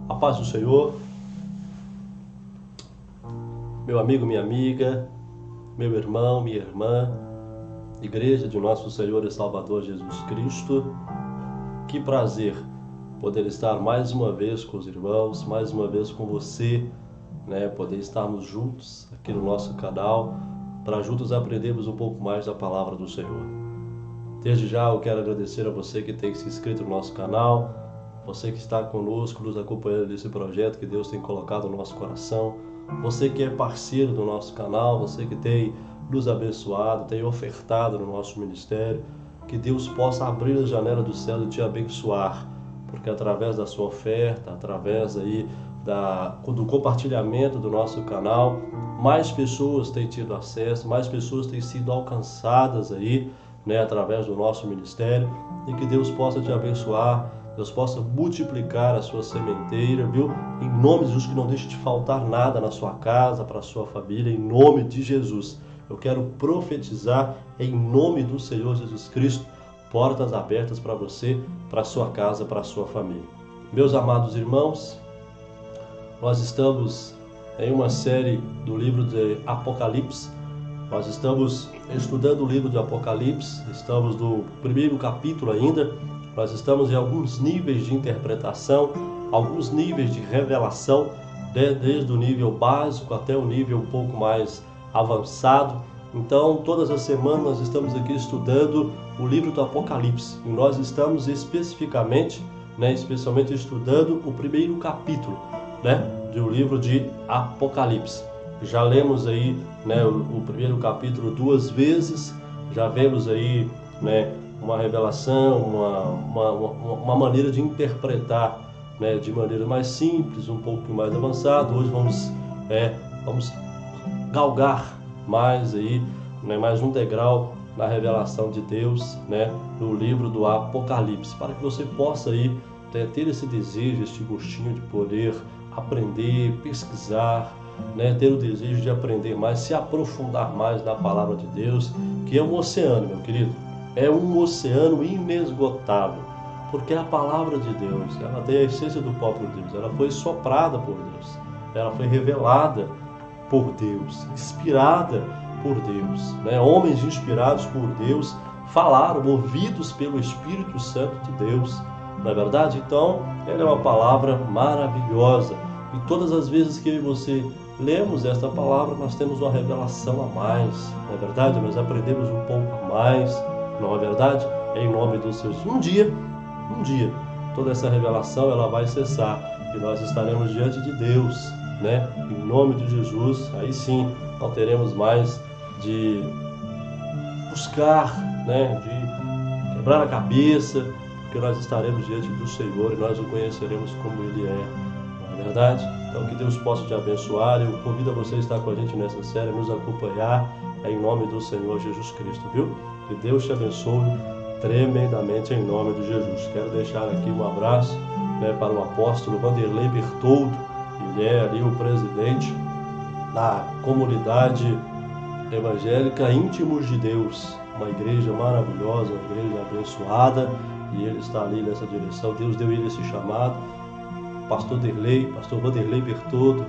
A paz do Senhor, meu amigo, minha amiga, meu irmão, minha irmã, Igreja de Nosso Senhor e Salvador Jesus Cristo. Que prazer poder estar mais uma vez com os irmãos, mais uma vez com você, poder estarmos juntos aqui no nosso canal, para juntos aprendermos um pouco mais da palavra do Senhor. Desde já eu quero agradecer a você que tem se inscrito no nosso canal, você que está conosco, nos acompanhando nesse projeto que Deus tem colocado no nosso coração, você que é parceiro do nosso canal, você que tem nos abençoado, tem ofertado no nosso ministério, que Deus possa abrir a janela do céu e te abençoar, porque através da sua oferta, através aí do compartilhamento do nosso canal, mais pessoas têm tido acesso, mais pessoas têm sido alcançadas aí, através do nosso ministério, e que Deus possa te abençoar, Deus possa multiplicar a sua sementeira, viu? Em nome de Jesus, que não deixe de faltar nada na sua casa, para a sua família, em nome de Jesus. Eu quero profetizar em nome do Senhor Jesus Cristo, portas abertas para você, para a sua casa, para a sua família. Meus amados irmãos, nós estamos em uma série do livro de Apocalipse. Nós estamos estudando o livro de Apocalipse, estamos no primeiro capítulo ainda. Nós estamos em alguns níveis de interpretação, alguns níveis de revelação, desde o nível básico até o nível um pouco mais avançado. Então, todas as semanas nós estamos aqui estudando o livro do Apocalipse. E nós estamos especificamente estudando o primeiro capítulo, do livro de Apocalipse. Já lemos aí, o primeiro capítulo 2 vezes, já vemos aí, uma revelação, uma maneira de interpretar, de maneira mais simples, um pouco mais avançada. Hoje vamos galgar mais aí, mais um degrau na revelação de Deus, no livro do Apocalipse, para que você possa aí ter esse desejo, este gostinho de poder aprender, pesquisar, ter o desejo de aprender mais, se aprofundar mais na palavra de Deus, que é um oceano, meu querido. É um oceano inesgotável, porque a palavra de Deus, ela tem a essência do próprio Deus, ela foi soprada por Deus, ela foi revelada por Deus, inspirada por Deus, Homens inspirados por Deus falaram, movidos pelo Espírito Santo de Deus, não é verdade? Então, ela é uma palavra maravilhosa, e todas as vezes que eu e você lemos esta palavra, nós temos uma revelação a mais, não é verdade? Nós aprendemos um pouco mais, não é verdade? Em nome dos seus. Um dia, toda essa revelação ela vai cessar e nós estaremos diante de Deus, Em nome de Jesus. Aí sim, não teremos mais de buscar, de quebrar a cabeça, porque nós estaremos diante do Senhor e nós o conheceremos como Ele é, não é verdade? Então que Deus possa te abençoar. Eu convido a você a estar com a gente nessa série, nos acompanhar, em nome do Senhor Jesus Cristo, viu? Que Deus te abençoe tremendamente em nome de Jesus. Quero deixar aqui um abraço para o apóstolo Vanderlei Bertoldo. Ele é ali o presidente da comunidade evangélica Íntimos de Deus, uma igreja maravilhosa, uma igreja abençoada, e ele está ali nessa direção. Deus deu ele esse chamado. Pastor Vanderlei Bertoldo,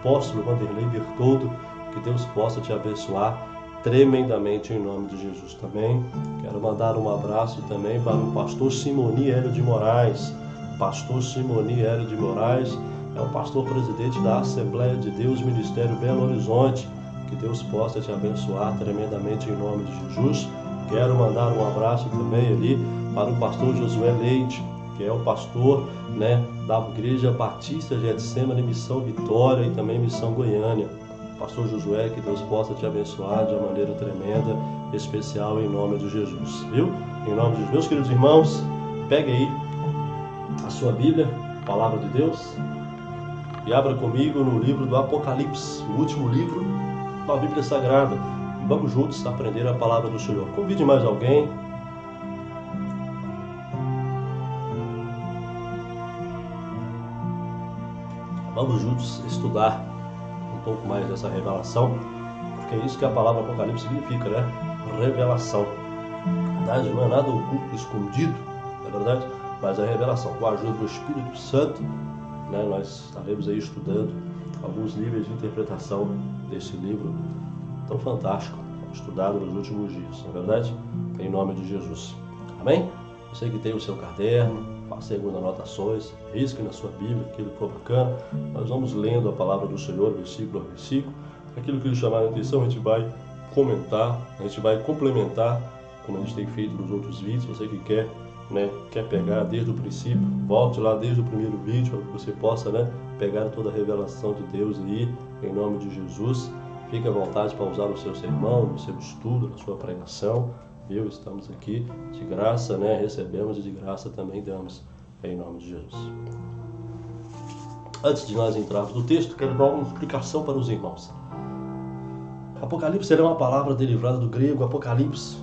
apóstolo Vanderlei Bertoldo, que Deus possa te abençoar tremendamente em nome de Jesus também. Quero mandar um abraço também para o pastor Simoni Hélio de Moraes. Pastor Simoni Hélio de Moraes é o pastor presidente da Assembleia de Deus, Ministério Belo Horizonte. Que Deus possa te abençoar tremendamente em nome de Jesus. Quero mandar um abraço também ali para o pastor Josué Leite, que é o pastor, da Igreja Batista Getsemane, Missão Vitória e também Missão Goiânia. Pastor Josué, que Deus possa te abençoar de uma maneira tremenda, especial, em nome de Jesus, viu? Em nome de Jesus. Meus queridos irmãos, pegue aí a sua Bíblia, a Palavra de Deus, e abra comigo no livro do Apocalipse, o último livro da Bíblia Sagrada. Vamos juntos aprender a Palavra do Senhor. Convide mais alguém. Vamos juntos estudar um pouco mais dessa revelação, porque é isso que a palavra Apocalipse significa, Revelação. Na verdade, não é nada oculto, escondido, não é verdade? Mas a revelação, com a ajuda do Espírito Santo, né, nós estaremos aí estudando alguns níveis de interpretação desse livro tão fantástico, estudado nos últimos dias, não é verdade? Em nome de Jesus. Amém? Você que tem o seu caderno, faça algumas anotações, risque na sua Bíblia, aquilo que for bacana. Nós vamos lendo a palavra do Senhor, versículo a versículo. Aquilo que lhe chamar a atenção, a gente vai comentar, a gente vai complementar, como a gente tem feito nos outros vídeos. Você que quer, né, quer pegar desde o princípio, volte lá desde o primeiro vídeo, para que você possa, né, pegar toda a revelação de Deus aí, em nome de Jesus. Fique à vontade para usar no seu sermão, no seu estudo, na sua pregação. Viu? Estamos aqui de graça, né? Recebemos e de graça também damos, em nome de Jesus. Antes de nós entrarmos no texto, quero dar uma explicação para os irmãos. Apocalipse é uma palavra derivada do grego apocalipse,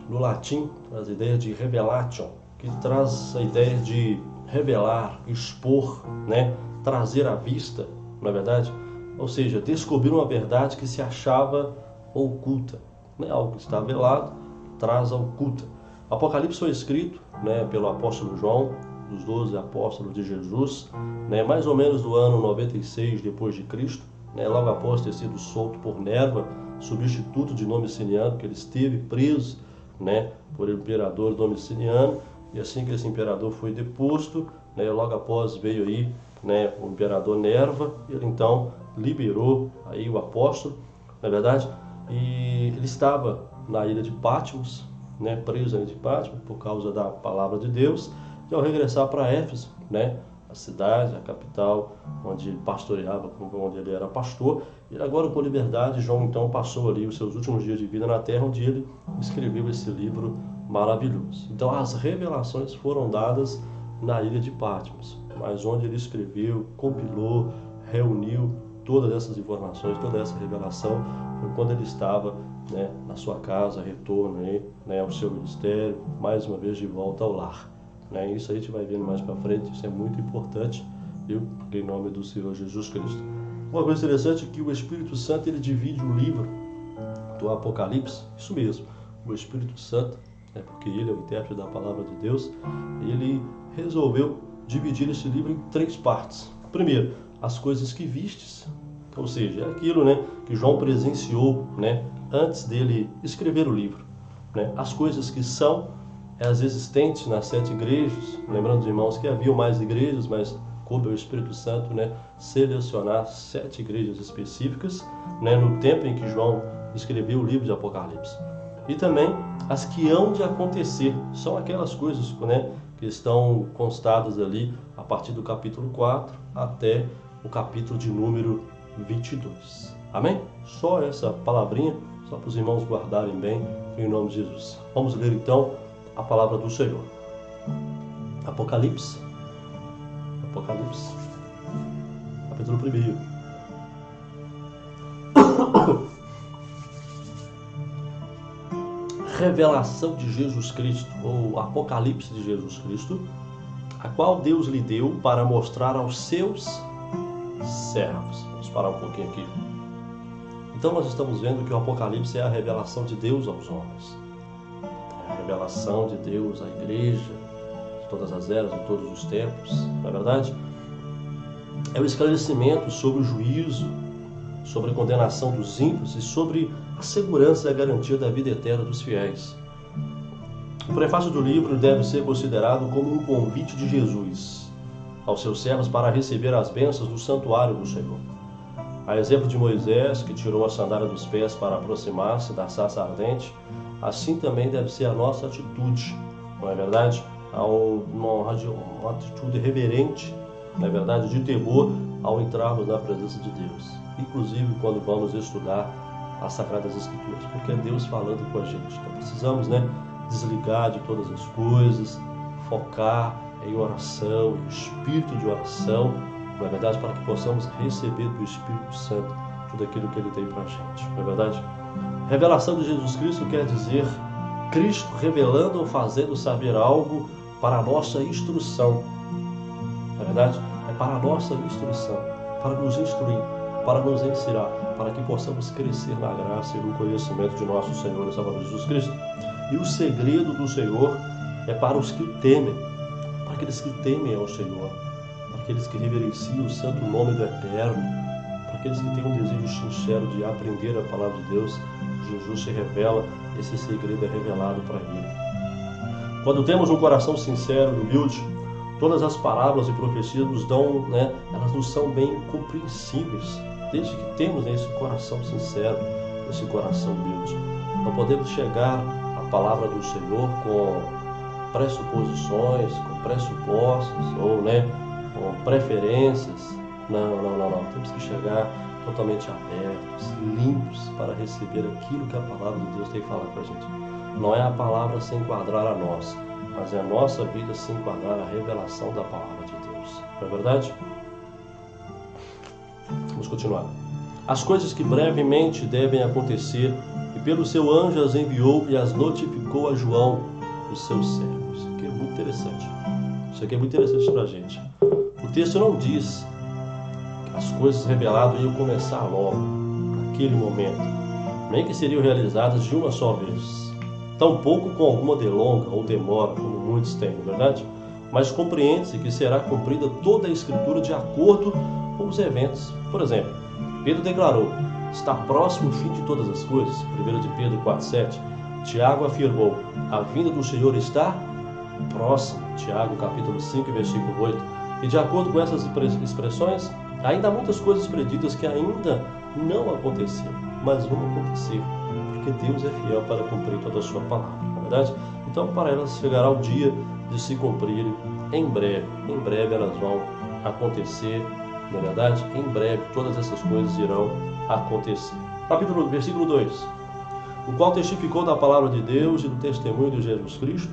no latim, traz a ideia de revelation, que traz a ideia de revelar, expor, né? Trazer à vista, não é verdade? Ou seja, descobrir uma verdade que se achava oculta, né? Algo que está velado, traz a oculta. Apocalipse foi escrito, né, pelo apóstolo João, dos 12 apóstolos de Jesus, né, mais ou menos do ano 96 depois de Cristo, né, logo após ter sido solto por Nerva, substituto de Domiciano, que ele esteve preso, né, por imperador Domiciano, e assim que esse imperador foi deposto, né, logo após veio aí, né, o imperador Nerva, ele então liberou aí o apóstolo, na verdade, e ele estava na ilha de Patmos, né, preso na ilha de Patmos por causa da palavra de Deus, e ao regressar para Éfeso, né, a cidade, a capital, onde ele pastoreava, onde ele era pastor, e agora com liberdade, João então passou ali os seus últimos dias de vida na terra, onde ele escreveu esse livro maravilhoso. Então as revelações foram dadas na ilha de Patmos, mas onde ele escreveu, compilou, reuniu todas essas informações, toda essa revelação, foi quando ele estava, né, na sua casa, retorno aí, né, ao seu ministério, mais uma vez de volta ao lar. Né? Isso a gente vai vendo mais para frente, isso é muito importante, viu? Em nome do Senhor Jesus Cristo. Uma coisa interessante é que o Espírito Santo ele divide o livro do Apocalipse, isso mesmo, o Espírito Santo, né, porque ele é o intérprete da palavra de Deus, ele resolveu dividir esse livro em 3 partes. Primeiro, as coisas que vistes, ou seja, é aquilo, né, que João presenciou, né, antes dele escrever o livro, né, as coisas que são as existentes nas 7 igrejas, lembrando, irmãos, que havia mais igrejas, mas coube ao Espírito Santo, né, selecionar 7 igrejas específicas, né, no tempo em que João escreveu o livro de Apocalipse. E também as que hão de acontecer, são aquelas coisas, né, que estão constadas ali a partir do capítulo 4 até o capítulo de número 22. Amém? Só essa palavrinha, só para os irmãos guardarem bem, em nome de Jesus. Vamos ler então a palavra do Senhor. Apocalipse, capítulo 1. Revelação de Jesus Cristo, ou Apocalipse de Jesus Cristo, a qual Deus lhe deu para mostrar aos seus servos. Vamos parar um pouquinho aqui. Então nós estamos vendo que o Apocalipse é a revelação de Deus aos homens. É a revelação de Deus à igreja, de todas as eras, de todos os tempos. Não é verdade? É o esclarecimento sobre o juízo, sobre a condenação dos ímpios e sobre a segurança e a garantia da vida eterna dos fiéis. O prefácio do livro deve ser considerado como um convite de Jesus aos seus servos para receber as bênçãos do santuário do Senhor. A exemplo de Moisés, que tirou a sandália dos pés para aproximar-se da sarça ardente, assim também deve ser a nossa atitude, não é verdade? Uma atitude reverente, não é verdade? De temor ao entrarmos na presença de Deus. Inclusive quando vamos estudar as Sagradas Escrituras, porque é Deus falando com a gente. Então precisamos, né, desligar de todas as coisas, focar em oração, em espírito de oração, não é verdade? Para que possamos receber do Espírito Santo tudo aquilo que Ele tem para a gente, não é verdade? Revelação de Jesus Cristo quer dizer Cristo revelando ou fazendo saber algo para a nossa instrução, não é verdade? É para a nossa instrução, para nos instruir, para nos ensinar, para que possamos crescer na graça e no conhecimento de nosso Senhor e Salvador Jesus Cristo. E o segredo do Senhor é para os que temem, para aqueles que temem ao Senhor, para aqueles que reverenciam o santo nome do Eterno, para aqueles que têm um desejo sincero de aprender a palavra de Deus. Jesus se revela, esse segredo é revelado para ele. Quando temos um coração sincero e humilde, todas as parábolas e profecias nos dão, elas nos são bem compreensíveis, desde que temos esse coração sincero, esse coração humilde. Não podemos chegar à palavra do Senhor com pressuposições, com pressupostos ou com preferências. Não. Temos que chegar totalmente abertos, limpos, para receber aquilo que a palavra de Deus tem que falar com a gente. Não é a palavra se enquadrar a nós, mas é a nossa vida se enquadrar à revelação da palavra de Deus. Não é verdade? Vamos continuar. As coisas que brevemente devem acontecer, e pelo seu anjo as enviou e as notificou a João, os seus servos. Isso aqui é muito interessante. Isso aqui é muito interessante para a gente. O texto não diz que as coisas reveladas iam começar logo, naquele momento, nem que seriam realizadas de uma só vez. Tampouco com alguma delonga ou demora, como muitos têm, não é verdade? Mas compreende-se que será cumprida toda a Escritura de acordo com os eventos. Por exemplo, Pedro declarou: está próximo o fim de todas as coisas. 1 de Pedro 4,7. Tiago afirmou: a vinda do Senhor está próxima. Tiago capítulo 5, versículo 8. E de acordo com essas expressões, ainda há muitas coisas preditas que ainda não aconteceram, mas vão acontecer, porque Deus é fiel para cumprir toda a sua palavra, não é verdade? Então, para elas chegará o dia de se cumprirem em breve. Em breve elas vão acontecer, não é verdade? Em breve todas essas coisas irão acontecer. Versículo 2. O qual testificou da palavra de Deus e do testemunho de Jesus Cristo,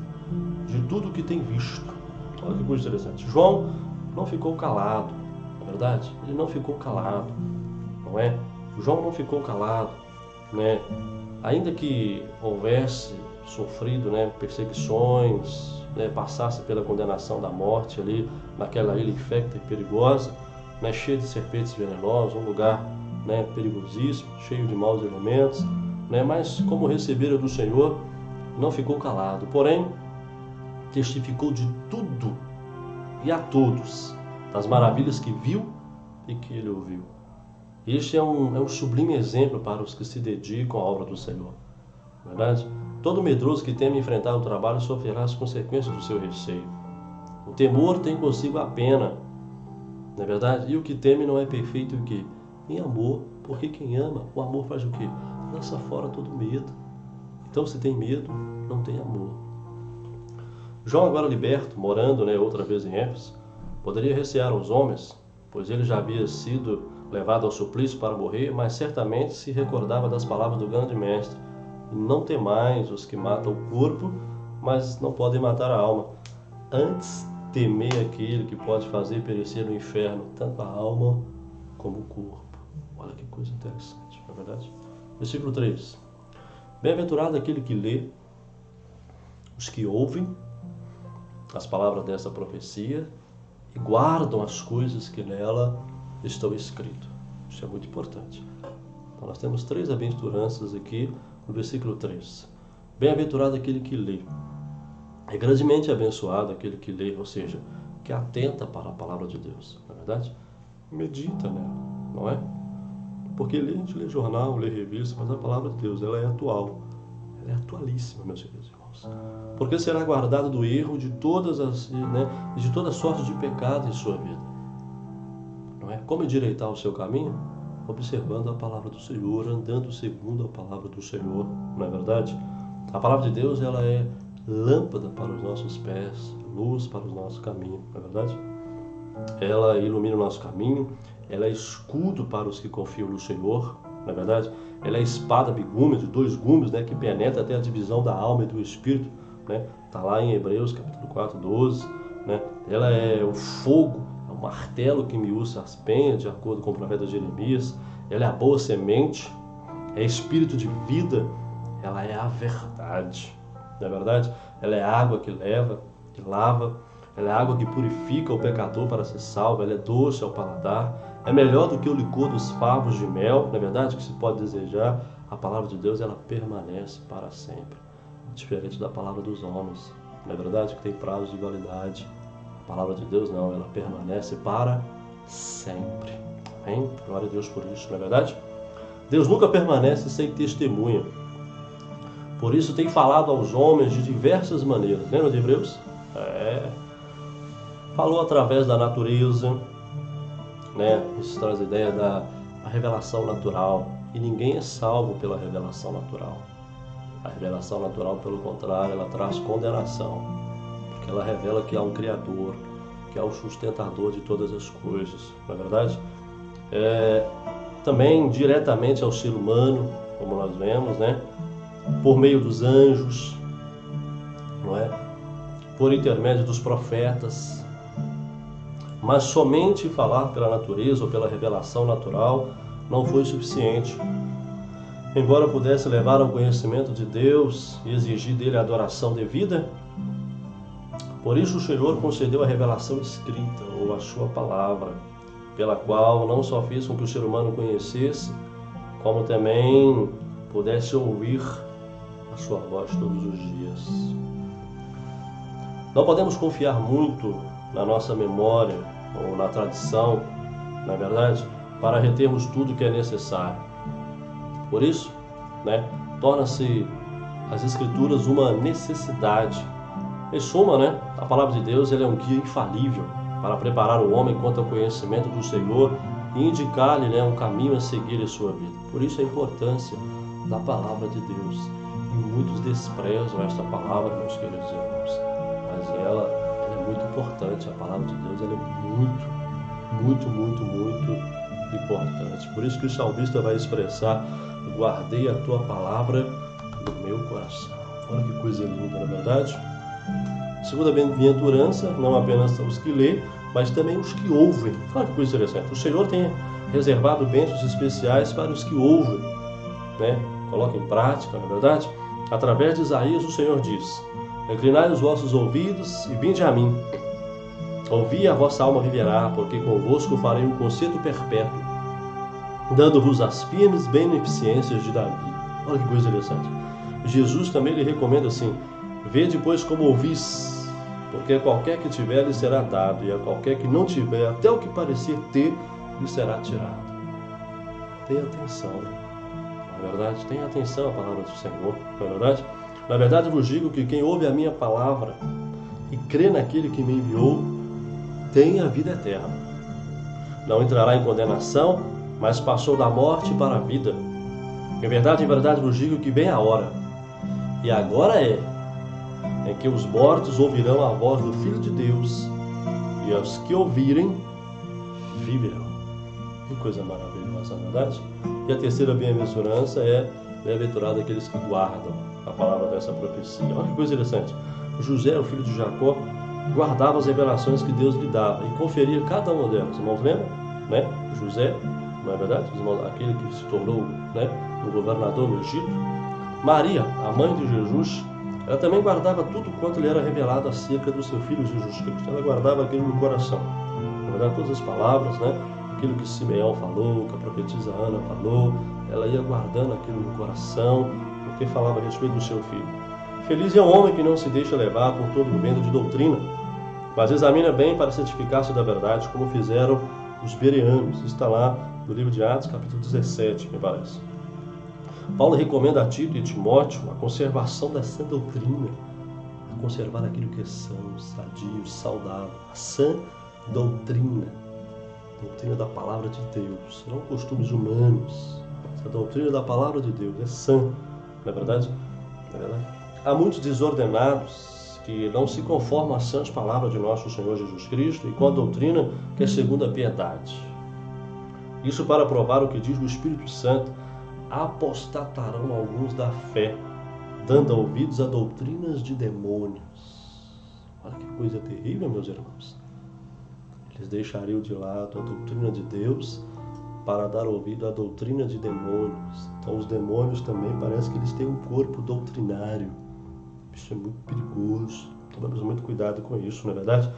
de tudo o que tem visto. Olha que coisa interessante. João não ficou calado, não é verdade? Ele não ficou calado, não é? João não ficou calado, né? Ainda que houvesse sofrido, perseguições, passasse pela condenação da morte ali, naquela ilha infecta e perigosa, cheia de serpentes venenosas, um lugar perigosíssimo, cheio de maus elementos, mas como recebera do Senhor, não ficou calado, porém testificou de tudo e a todos das maravilhas que viu e que ele ouviu. Este é um sublime exemplo para os que se dedicam à obra do Senhor, não é verdade? Todo medroso que teme enfrentar o trabalho sofrerá as consequências do seu receio. O temor tem consigo a pena, não é verdade? E o que teme não é perfeito o quê? Em amor, porque quem ama, o amor faz o quê? Lança fora todo medo. Então, se tem medo, não tem amor. João, agora liberto, morando outra vez em Éfeso, poderia recear os homens, pois ele já havia sido levado ao suplício para morrer, mas certamente se recordava das palavras do grande mestre: não temais os que matam o corpo, mas não podem matar a alma. Antes temei aquele que pode fazer perecer no inferno tanto a alma como o corpo. Olha que coisa interessante, não é verdade? Versículo 3. Bem-aventurado aquele que lê, os que ouvem as palavras dessa profecia e guardam as coisas que nela estão escritas. Isso é muito importante. Então nós temos 3 aventuranças aqui no versículo 3. Bem-aventurado aquele que lê. É grandemente abençoado aquele que lê, ou seja, que atenta para a palavra de Deus, não é verdade? Medita nela, não é? Porque a gente lê jornal, lê revista, mas a palavra de Deus, ela é atual. Ela é atualíssima, meus queridos irmãos. Porque será guardado do erro de todas de toda sorte de pecado em sua vida. Não é? Como endireitar o seu caminho? Observando a palavra do Senhor, andando segundo a palavra do Senhor, não é verdade? A palavra de Deus, ela é lâmpada para os nossos pés, luz para o nosso caminho, não é verdade? Ela ilumina o nosso caminho, ela é escudo para os que confiam no Senhor, não é verdade? Ela é espada bigume, de 2 gumes, que penetra até a divisão da alma e do espírito, Está lá em Hebreus capítulo 4, 12, Ela é o fogo, é o martelo que miúça as penhas, de acordo com o profeta Jeremias. Ela é a boa semente, é espírito de vida, ela é a verdade, não é verdade? Ela é a água que leva, que lava, ela é a água que purifica o pecador para ser salvo, ela é doce ao paladar, é melhor do que o licor dos favos de mel, não é verdade? Que se pode desejar. A palavra de Deus, ela permanece para sempre, diferente da palavra dos homens, não é verdade? Que tem prazo de validade. A palavra de Deus não, ela permanece para sempre. Amém? Glória a Deus por isso, não é verdade? Deus nunca permanece sem testemunha. Por isso tem falado aos homens de diversas maneiras. Lembra de Hebreus? Falou através da natureza, né? Isso traz a ideia da revelação natural. E ninguém é salvo pela revelação natural. A revelação natural, pelo contrário, ela traz condenação. Porque ela revela que há um Criador, que há o sustentador de todas as coisas. Não é verdade? Também diretamente ao ser humano, como nós vemos, né? Por meio dos anjos, não é? Por intermédio dos profetas. Mas somente falar pela natureza ou pela revelação natural não foi suficiente. Embora pudesse levar ao conhecimento de Deus e exigir dele a adoração devida, por isso o Senhor concedeu a revelação escrita, ou a sua palavra, pela qual não só fez com que o ser humano conhecesse, como também pudesse ouvir a sua voz todos os dias. Não podemos confiar muito na nossa memória ou na tradição, não é verdade? Para retermos tudo que é necessário. Por isso, né, torna-se as Escrituras uma necessidade. Em suma, né, a palavra de Deus ela é um guia infalível para preparar o homem quanto ao conhecimento do Senhor e indicar-lhe, né, um caminho a seguir em sua vida. Por isso a importância da palavra de Deus. E muitos desprezam esta palavra, meus queridos irmãos. Mas ela é muito importante. A palavra de Deus ela é muito importante. Por isso que o salmista vai expressar: guardei a tua palavra no meu coração. Olha que coisa linda, não é verdade? Segunda bem-aventurança, não apenas os que lêem, mas também os que ouvem. Olha que coisa interessante. O Senhor tem reservado bênçãos especiais para os que ouvem, né? Coloca em prática, não é verdade? Através de Isaías, o Senhor diz: inclinai os vossos ouvidos e vinde a mim. Ouvi, a vossa alma viverá, porque convosco farei um concerto perpétuo, dando-vos as firmes beneficências de Davi. Olha que coisa interessante. Jesus também lhe recomenda assim: vede, pois, como ouvis, porque a qualquer que tiver lhe será dado, e a qualquer que não tiver, até o que parecer ter, lhe será tirado. Tenha atenção, não é verdade? Tenha atenção à palavra do Senhor, não é verdade? Na verdade, vos digo que quem ouve a minha palavra e crê naquele que me enviou, tem a vida eterna. Não entrará em condenação, mas passou da morte para a vida. Em verdade vos digo que vem a hora, e agora é que os mortos ouvirão a voz do Filho de Deus, e os que ouvirem, viverão. Que coisa maravilhosa, não é verdade? E a terceira bem-aventurança é: bem-aventurado aqueles que guardam a palavra dessa profecia. Olha que coisa interessante. José, o filho de Jacó, guardava as revelações que Deus lhe dava e conferia cada uma delas. Irmãos, lembram? Né? José, não é verdade? Aquele que se tornou, né, um governador no Egito. Maria, a mãe de Jesus, ela também guardava tudo quanto lhe era revelado acerca do seu filho Jesus Cristo. Ela guardava aquilo no coração. Na verdade, todas as palavras, né? Aquilo que Simeão falou, que a profetisa Ana falou, ela ia guardando aquilo no coração, porque falava a respeito do seu filho. Feliz é o homem que não se deixa levar por todo o vento de doutrina, mas examina bem para certificar-se da verdade, como fizeram os bereanos. Está lá no livro de Atos, capítulo 17, me parece. Paulo recomenda a Tito e Timóteo a conservação da sã doutrina, a conservar aquilo que é são, sadio, saudável, a sã doutrina da palavra de Deus, não costumes humanos. A doutrina da palavra de Deus é sã, não é verdade? Não é verdade? Há muitos desordenados que não se conformam às sãs palavras de nosso Senhor Jesus Cristo e com a doutrina que é segundo a piedade. Isso para provar o que diz o Espírito Santo: apostatarão alguns da fé, dando ouvidos a doutrinas de demônios. Olha que coisa terrível, meus irmãos. Eles deixariam de lado a doutrina de Deus para dar ouvido à doutrina de demônios. Então os demônios também parece que eles têm um corpo doutrinário. Isso é muito perigoso. Tomamos muito cuidado com isso, não é verdade?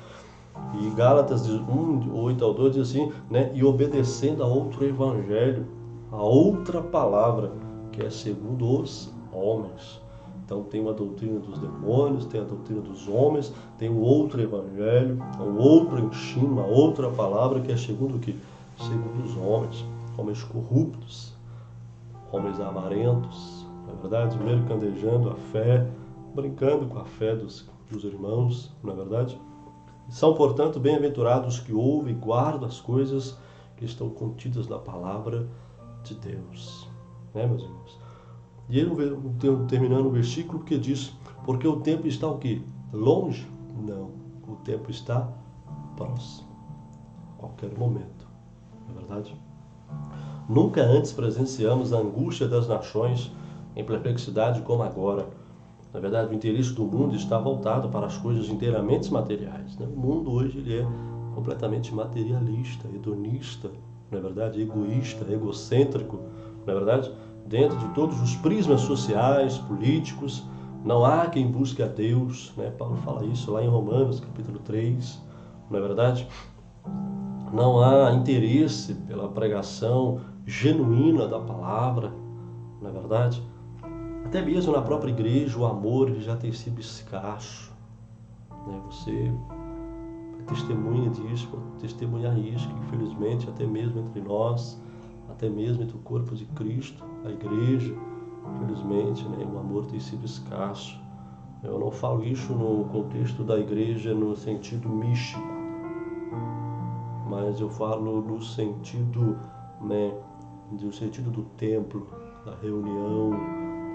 E Gálatas 1, 8 ao 12 diz assim, né? E obedecendo a outro evangelho, a outra palavra, que é segundo os homens. Então tem uma doutrina dos demônios, tem a doutrina dos homens, tem um outro evangelho, um outro ensino, uma outra palavra que é segundo o quê? Segundo os homens, homens corruptos, homens avarentos, não é verdade? Mercadejando a fé, brincando com a fé dos irmãos, não é verdade? São, portanto, bem-aventurados que ouvem e guardam as coisas que estão contidas na palavra de Deus. Né, meus irmãos? E ele, terminando o versículo, que diz, porque o tempo está o quê? Longe? Não. O tempo está próximo. A qualquer momento. Não é verdade? Nunca antes presenciamos a angústia das nações em perplexidade como agora. Na verdade, o interesse do mundo está voltado para as coisas inteiramente materiais. Né? O mundo hoje ele é completamente materialista, hedonista, não é verdade? Egoísta, egocêntrico, não é verdade? Dentro de todos os prismas sociais, políticos, não há quem busque a Deus. Né? Paulo fala isso lá em Romanos, capítulo 3, não é verdade? Não há interesse pela pregação genuína da palavra, não é verdade? Até mesmo na própria igreja, o amor ele já tem sido escasso. Né? Você é testemunha disso, testemunhar isso, que infelizmente até mesmo entre nós, até mesmo entre o corpo de Cristo, a igreja, infelizmente, né, o amor tem sido escasso. Eu não falo isso no contexto da igreja no sentido místico, mas eu falo no sentido, né, no sentido do templo, da reunião,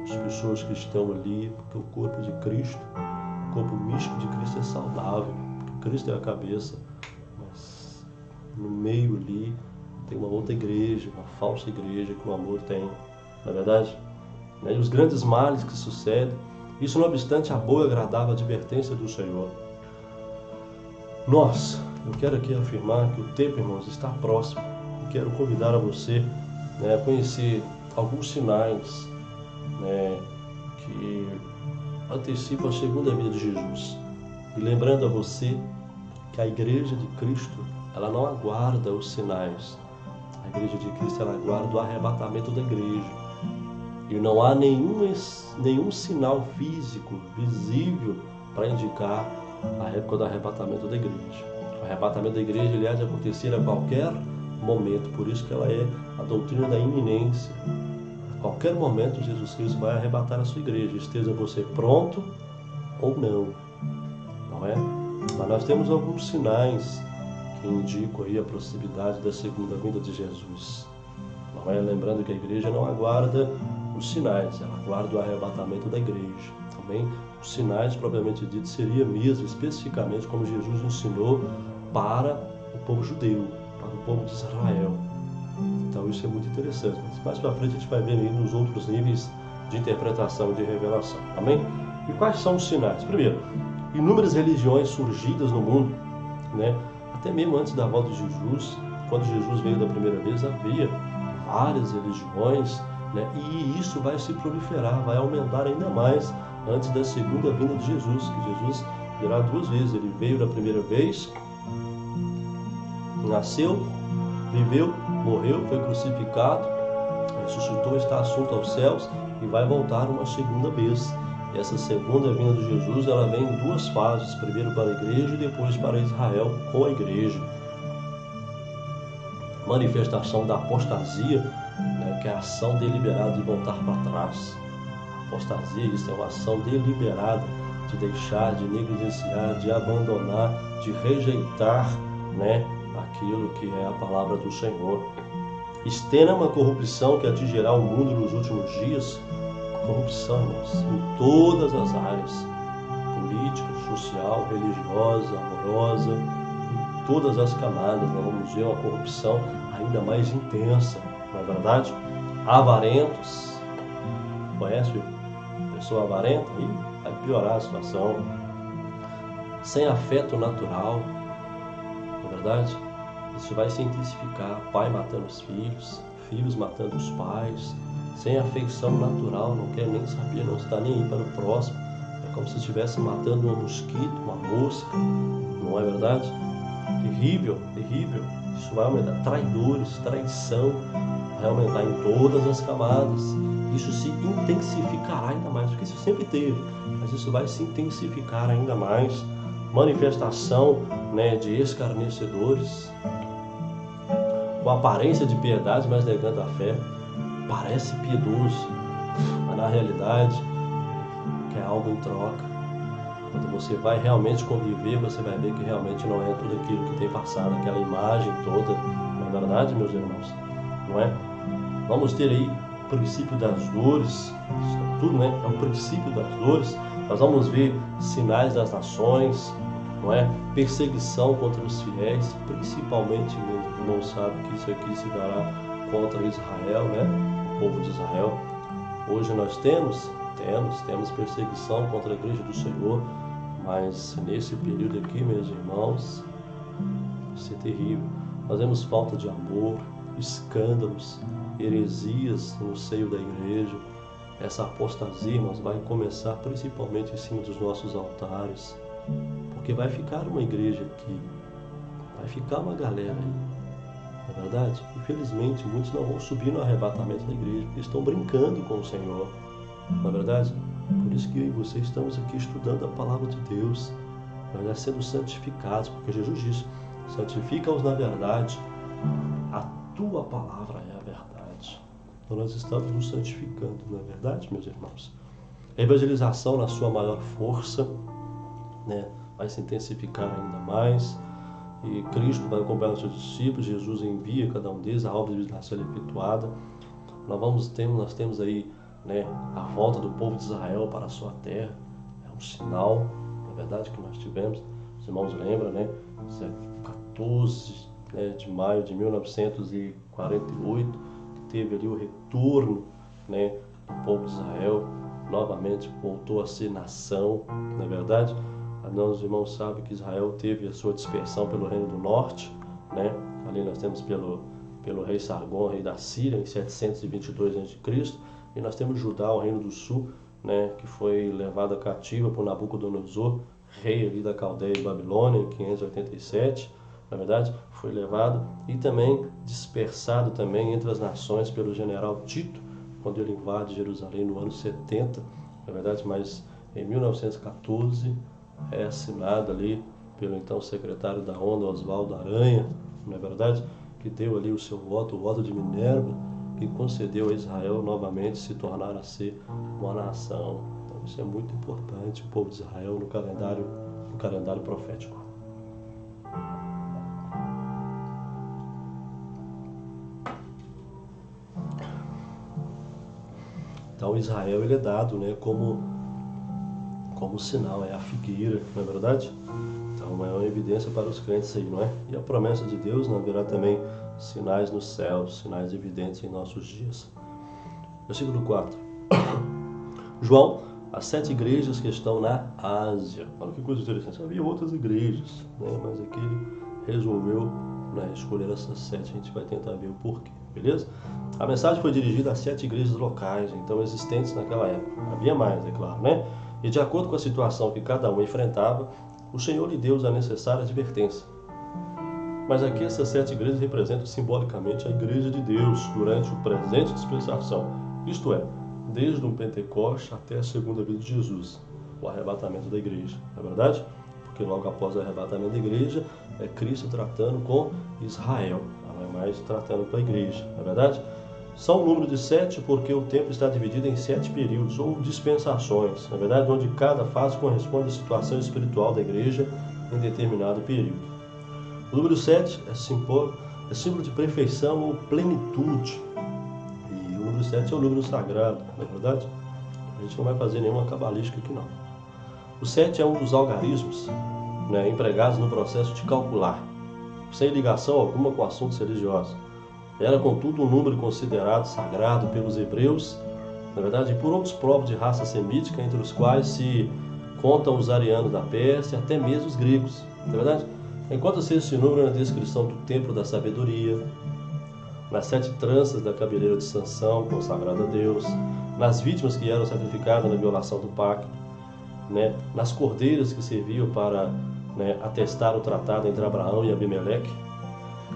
as pessoas que estão ali, porque o corpo de Cristo, o corpo místico de Cristo é saudável, porque Cristo é a cabeça, mas no meio ali tem uma outra igreja, uma falsa igreja que o amor tem, não é verdade? E os grandes males que sucedem, isso não obstante a boa e agradável advertência do Senhor. Eu quero aqui afirmar que o tempo, irmãos, está próximo. E quero convidar a você, né, a conhecer alguns sinais, né, que antecipam a segunda vinda de Jesus. E lembrando a você que a igreja de Cristo, ela não aguarda os sinais. A igreja de Cristo, ela aguarda o arrebatamento da igreja. E não há nenhum sinal físico, visível, para indicar a época do arrebatamento da igreja. O arrebatamento da igreja ele há de acontecer a qualquer momento, por isso que ela é a doutrina da iminência. A qualquer momento Jesus Cristo vai arrebatar a sua igreja, esteja você pronto ou não, não é? Mas nós temos alguns sinais que indicam aí a proximidade da segunda vinda de Jesus, não é? Lembrando que a igreja não aguarda os sinais, ela aguarda o arrebatamento da igreja. Também os sinais, propriamente dito, seria mesmo, especificamente, como Jesus ensinou para o povo judeu, para o povo de Israel. Então isso é muito interessante. Mas mais para frente a gente vai ver aí nos outros níveis de interpretação e de revelação. Amém? E quais são os sinais? Primeiro, inúmeras religiões surgidas no mundo, né? Até mesmo antes da volta de Jesus, quando Jesus veio da primeira vez, havia várias religiões, né? E isso vai se proliferar, vai aumentar ainda mais antes da segunda vinda de Jesus, que Jesus virá duas vezes. Ele veio da primeira vez, nasceu, viveu, morreu, foi crucificado, ressuscitou, está assunto aos céus e vai voltar uma segunda vez. E essa segunda vinda de Jesus, ela vem em duas fases, primeiro para a igreja e depois para Israel com a igreja. Manifestação da apostasia, né, que é a ação deliberada de voltar para trás. A apostasia, isso é uma ação deliberada de deixar, de negligenciar, de abandonar, de rejeitar, né, aquilo que é a palavra do Senhor. Extrema corrupção que atingirá o mundo nos últimos dias. Corrupção, irmãos, em todas as áreas, política, social, religiosa, amorosa, em todas as camadas. Nós vamos ver uma corrupção ainda mais intensa, não é verdade? Avarentos, conhece pessoa avarenta? Aí vai piorar a situação. Sem afeto natural, não é verdade? Isso vai se intensificar, pai matando os filhos, filhos matando os pais, sem afeição natural, não quer nem saber, não está nem aí para o próximo. É como se estivesse matando um mosquito, uma mosca, não é verdade? Terrível, terrível. Isso vai aumentar. Traidores, traição, vai aumentar em todas as camadas. Isso se intensificará ainda mais, porque isso sempre teve, mas isso vai se intensificar ainda mais. Manifestação, né, de escarnecedores, com aparência de piedade, mas negando a fé. Parece piedoso, mas na realidade quer algo em troca. Quando você vai realmente conviver, você vai ver que realmente não é tudo aquilo que tem passado, aquela imagem toda. Não é verdade, meus irmãos? Não é? Vamos ter aí o princípio das dores, tudo, né? É o princípio das dores. Nós vamos ver sinais das nações, não é? Perseguição contra os fiéis, principalmente, meu irmão sabe que isso aqui se dará contra Israel, né? O povo de Israel. Hoje nós temos perseguição contra a igreja do Senhor, mas nesse período aqui, meus irmãos, isso é terrível. Nós vemos falta de amor, escândalos, heresias no seio da igreja. Essa apostasia, irmãos, vai começar principalmente em cima dos nossos altares, porque vai ficar uma igreja aqui, vai ficar uma galera aí, não é verdade? Infelizmente, muitos não vão subir no arrebatamento da igreja, porque estão brincando com o Senhor, não é verdade? Por isso que eu e você estamos aqui estudando a palavra de Deus, nós sendo santificados, porque Jesus disse: santifica-os na verdade, a tua palavra é a verdade. Então nós estamos nos santificando, não é verdade, meus irmãos? A evangelização na sua maior força, né, vai se intensificar ainda mais, e Cristo vai acompanhar os seus discípulos. Jesus envia cada um deles, a obra de vida será efetuada. Nós temos aí, né, a volta do povo de Israel para a sua terra. É um sinal, na verdade, que nós tivemos. Os irmãos lembram, né? 14, né, de maio de 1948, que teve ali o retorno, né, do povo de Israel. Novamente voltou a ser nação, não é verdade? Os irmãos sabem que Israel teve a sua dispersão pelo reino do norte, né? Ali nós temos pelo rei Sargon, rei da Síria, em 722 a.C., e nós temos Judá, o reino do sul, né, que foi levado cativa por Nabucodonosor, rei ali da Caldeia e Babilônia, em 587, na verdade, foi levado e também dispersado também entre as nações pelo general Tito, quando ele invade Jerusalém no ano 70, na verdade, mas em 1914 é assinado ali pelo então secretário da ONU, Oswaldo Aranha, não é verdade, que deu ali o seu voto, o voto de Minerva, que concedeu a Israel novamente se tornar a ser uma nação. Então isso é muito importante, o povo de Israel no calendário profético. Então Israel ele é dado, né, como sinal, é a figueira, não é verdade? Então é uma evidência para os crentes aí, não é? E a promessa de Deus, não haverá também sinais nos céus, sinais evidentes em nossos dias. Versículo 4. João, as 7 igrejas que estão na Ásia. Olha que coisa interessante. Havia outras igrejas, né? Mas aqui ele resolveu, né, escolher essas 7. A gente vai tentar ver o porquê, beleza? A mensagem foi dirigida a 7 igrejas locais, então existentes naquela época. Havia mais, é claro, né? E de acordo com a situação que cada um enfrentava, o Senhor lhe deu a necessária advertência. Mas aqui essas 7 igrejas representam simbolicamente a igreja de Deus durante o presente dispensação. Isto é, desde o Pentecoste até a segunda vinda de Jesus, o arrebatamento da igreja. Não é verdade? Porque logo após o arrebatamento da igreja, é Cristo tratando com Israel, não é mais tratando com a igreja. Não é verdade? São o número de 7 porque o tempo está dividido em 7 períodos ou dispensações, na verdade, onde cada fase corresponde à situação espiritual da igreja em determinado período. O número 7 é símbolo de perfeição ou plenitude. E o número 7 é o número sagrado, não é verdade? A gente não vai fazer nenhuma cabalística aqui não. O 7 é um dos algarismos, né, empregados no processo de calcular, sem ligação alguma com assuntos religiosos. Era, contudo, um número considerado sagrado pelos hebreus, na verdade, e por outros povos de raça semítica, entre os quais se contam os arianos da Pérsia, até mesmo os gregos, na verdade. Encontra-se esse número na descrição do templo da sabedoria, nas 7 tranças da cabeleira de Sansão, consagrada a Deus, nas vítimas que eram sacrificadas na violação do pacto, né, nas cordeiras que serviam para, né, atestar o tratado entre Abraão e Abimeleque,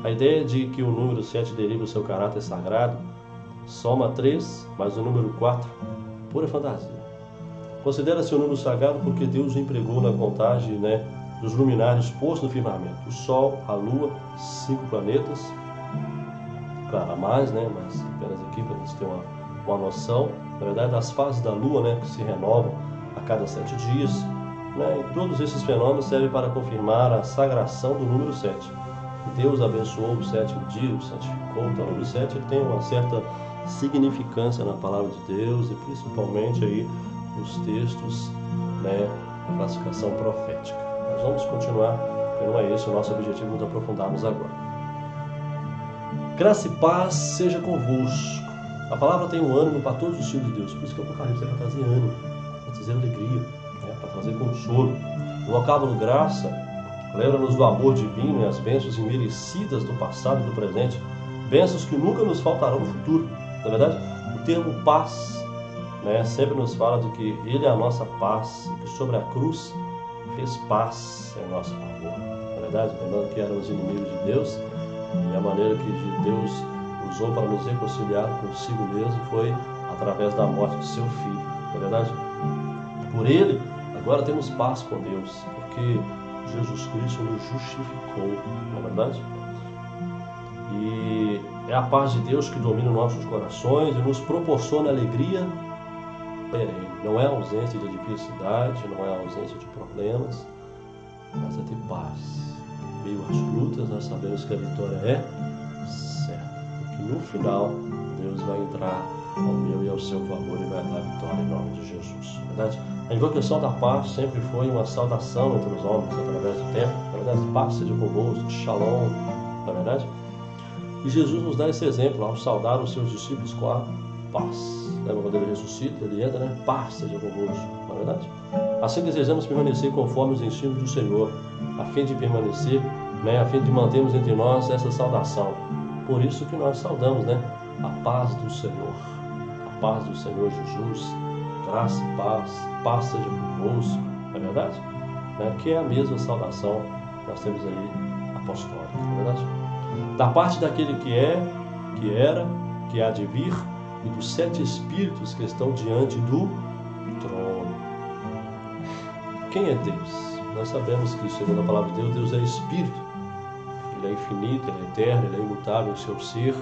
A ideia de que o número 7 deriva o seu caráter sagrado, soma 3, mais o número 4, pura fantasia. Considera-se o número sagrado porque Deus o empregou na contagem, dos luminares postos no firmamento. O Sol, a Lua, 5 planetas, claro, a mais, mas apenas aqui para a gente ter uma noção, na verdade, das fases da Lua, que se renovam a cada 7 dias, e todos esses fenômenos servem para confirmar a sagração do número 7. Deus abençoou o 7º dia, o santificou. Então, o número 7 ele tem uma certa significância na palavra de Deus e principalmente aí nos textos, da classificação profética. Mas vamos continuar, porque não é esse o nosso objetivo, muito aprofundarmos agora. Graça e paz seja convosco. A palavra tem um ânimo para todos os filhos de Deus, por isso que o Apocalipse é para trazer ânimo, para trazer alegria, para trazer consolo. O vocábulo graça lembra-nos do amor divino e as bênçãos imerecidas do passado e do presente, bênçãos que nunca nos faltarão no futuro. Na verdade, o termo paz, sempre nos fala de que Ele é a nossa paz e que sobre a cruz fez paz em nosso favor. Na verdade, lembrando que éramos inimigos de Deus e a maneira que Deus usou para nos reconciliar consigo mesmo foi através da morte de seu Filho. Na verdade, por Ele, agora temos paz com Deus, porque Jesus Cristo nos justificou, não é verdade? E é a paz de Deus que domina nossos corações e nos proporciona alegria perene. Não é a ausência de adversidade, não é a ausência de problemas, mas é ter paz. Em meio às lutas, nós sabemos que a vitória é certa. Porque no final, Deus vai entrar ao meu e ao seu favor e vai dar a vitória em nome de Jesus. Na verdade, a invocação da paz sempre foi uma saudação entre os homens através do tempo. Na verdade, paz seja convosco, shalom, na verdade. E Jesus nos dá esse exemplo ao saudar os seus discípulos com a paz. Lembra quando ele ressuscita, ele entra, paz seja convosco, na verdade. Assim desejamos permanecer conforme os ensinos do Senhor, a fim de permanecer, a fim de mantermos entre nós essa saudação. Por isso que nós saudamos, a paz do Senhor. A paz do Senhor Jesus, graça e paz seja convosco, não é verdade? Que é a mesma saudação que nós temos aí apostólica, não é verdade? Da parte daquele que é, que era, que há de vir, e dos 7 Espíritos que estão diante do trono. Quem é Deus? Nós sabemos que, segundo a palavra de Deus, Deus é Espírito. Ele é infinito, Ele é eterno, Ele é imutável em seu ser,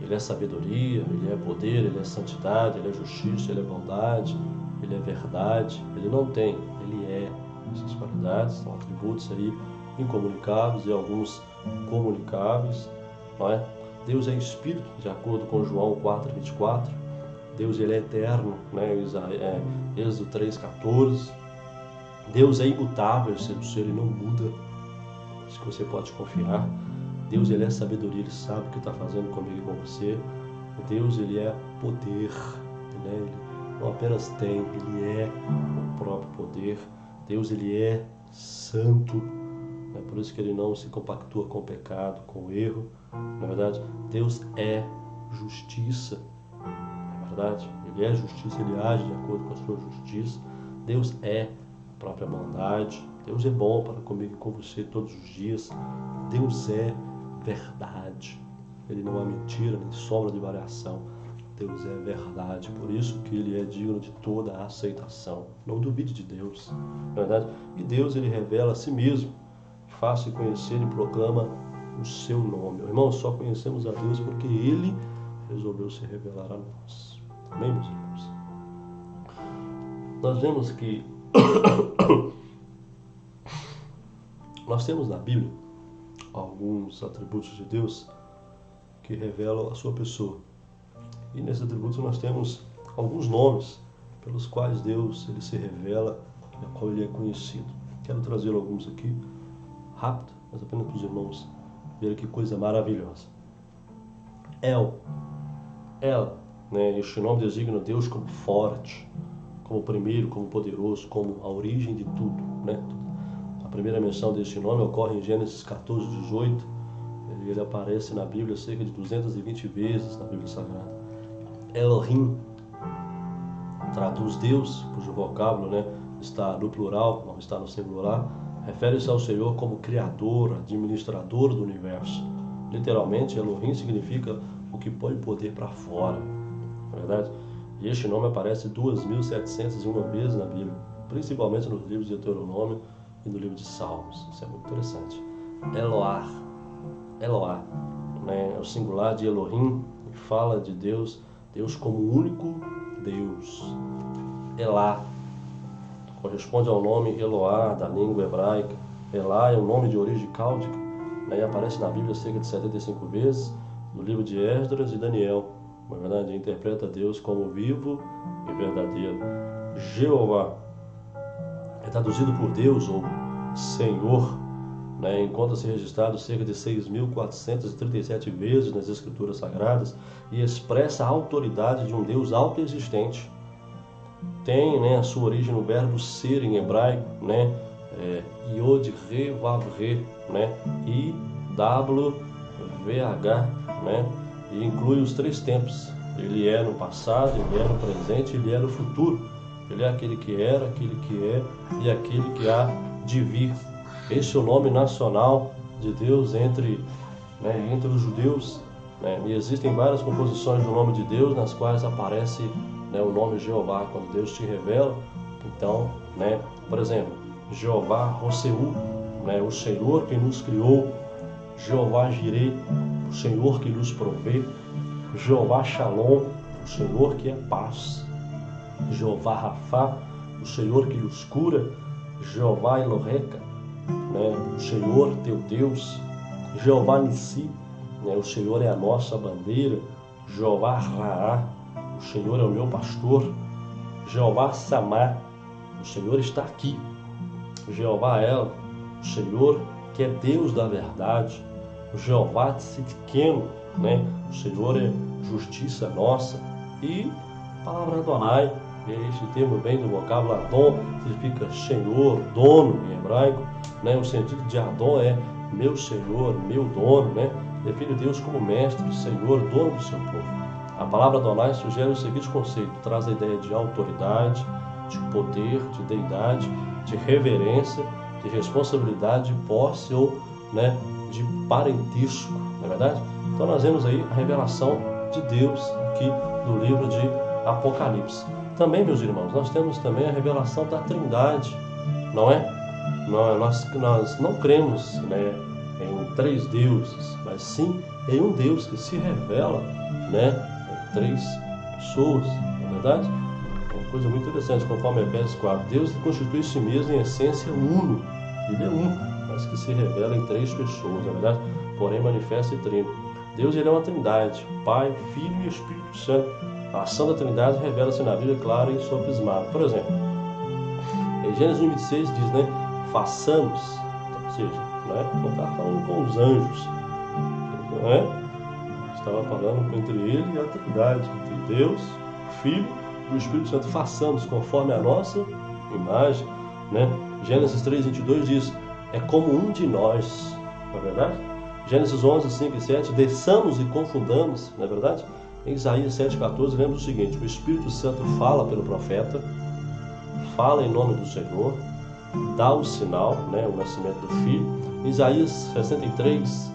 Ele é sabedoria, Ele é poder, Ele é santidade, Ele é justiça, Ele é bondade, Ele é verdade. Ele não tem, Ele é. Essas qualidades são atributos aí incomunicáveis e alguns comunicáveis, não é? Deus é Espírito, de acordo com João 4:24. Deus ele é eterno, Êxodo 3:14. Deus é imutável, ele não muda. Isso que você pode confiar. Deus ele é sabedoria, Ele sabe o que está fazendo comigo e com você. Deus ele é poder, Ele não apenas tem, Ele é o próprio poder. Deus ele é santo. É por isso que Ele não se compactua com o pecado, com o erro. Na verdade, Deus é justiça. Na verdade, Ele é justiça, Ele age de acordo com a sua justiça. Deus é a própria bondade. Deus é bom para comigo e com você todos os dias. Deus é verdade. Ele não há mentira, nem sombra de variação. Deus é verdade. Por isso que Ele é digno de toda a aceitação. Não duvide de Deus. Na verdade, e Deus ele revela a si mesmo. Faz-se conhecer e proclama o seu nome. Irmãos, só conhecemos a Deus porque Ele resolveu se revelar a nós. Amém, meus irmãos? Nós vemos que nós temos na Bíblia alguns atributos de Deus que revelam a sua pessoa. E nesses atributos nós temos alguns nomes pelos quais Deus ele se revela e a qual Ele é conhecido. Quero trazer alguns aqui, rápido, mas apenas para os irmãos verem que coisa maravilhosa. El, este nome designa Deus como forte, como primeiro, como poderoso, como a origem de tudo, A primeira menção deste nome ocorre em Gênesis 14:18. Ele aparece na Bíblia cerca de 220 vezes na Bíblia Sagrada. Elohim traduz Deus, cujo vocábulo está no plural, não está no singular. refere-se ao Senhor como Criador, administrador do universo. Literalmente, Elohim significa o que põe poder para fora, não é verdade? E este nome aparece 2.701 vezes na Bíblia, principalmente nos livros de Deuteronômio e no livro de Salmos. Isso é muito interessante. Eloá, né? É o singular de Elohim, que fala de Deus como o único Deus. Elá corresponde ao nome Eloá da língua hebraica. Elá é um nome de origem cáudica, né? E aparece na Bíblia cerca de 75 vezes, no livro de Esdras e Daniel. Na verdade, interpreta Deus como vivo e verdadeiro. Jeová é traduzido por Deus ou Senhor, né? Encontra-se registrado cerca de 6.437 vezes nas Escrituras Sagradas e expressa a autoridade de um Deus autoexistente. Tem, né, a sua origem no verbo ser em hebraico, né? Yod, Re, Vav, Re, né? I, W, V, H, né? E inclui os 3 tempos. Ele é no passado, ele é no presente, ele é no futuro. Ele é aquele que era, aquele que é e aquele que há de vir. Esse é o nome nacional de Deus entre os judeus, né? E existem várias composições do nome de Deus nas quais aparece, né, o nome Jeová quando Deus te revela. Então, né, por exemplo, Jeová Rosseu, né, o Senhor que nos criou. Jeová Jireh, o Senhor que nos provê. Jeová Shalom, o Senhor que é paz. Jeová Rafá, o Senhor que nos cura. Jeová Eloheca, né, o Senhor teu Deus. Jeová Nissi, né, o Senhor é a nossa bandeira. Jeová Raá, o Senhor é o meu pastor. Jeová Samá, o Senhor está aqui. Jeová El, o Senhor que é Deus da verdade. O Jeová Tzidkenu, né? O Senhor é justiça nossa. E a palavra Adonai, este termo vem do vocábulo Adon, significa Senhor, dono em hebraico, né? O sentido de Adon é meu Senhor, meu dono, né? Define Deus como mestre, Senhor, dono do seu povo. A palavra Adonai sugere o seguinte conceito: traz a ideia de autoridade, de poder, de deidade, de reverência, de responsabilidade, de posse ou, né, de parentesco, não é verdade? Então nós vemos aí a revelação de Deus aqui no livro de Apocalipse. Também, meus irmãos, nós temos também a revelação da Trindade, não é? Nós não cremos, né, em 3 deuses, mas sim em um Deus que se revela, né, em 3 pessoas, não é verdade? É uma coisa muito interessante, conforme Efésios 4. Deus constitui si mesmo em essência uno. Ele é um, mas que se revela em 3 pessoas, na verdade, porém manifesta e trino. Deus, ele é uma trindade, Pai, Filho e Espírito Santo. A ação da trindade revela-se na Bíblia clara e sofismada. Por exemplo, em Gênesis 26 diz, né, façamos, ou seja, não está falando com os anjos, não é? Estava falando entre ele e a trindade, entre Deus, o Filho e o Espírito Santo. Façamos conforme a nossa imagem, né? Gênesis 3:22 diz, é como um de nós, não é verdade? Gênesis 11:5 e 7, desçamos e confundamos, não é verdade? Em Isaías 7:14, lembra o seguinte, o Espírito Santo fala pelo profeta, fala em nome do Senhor, dá o sinal, né, o nascimento do Filho. Em Isaías 63,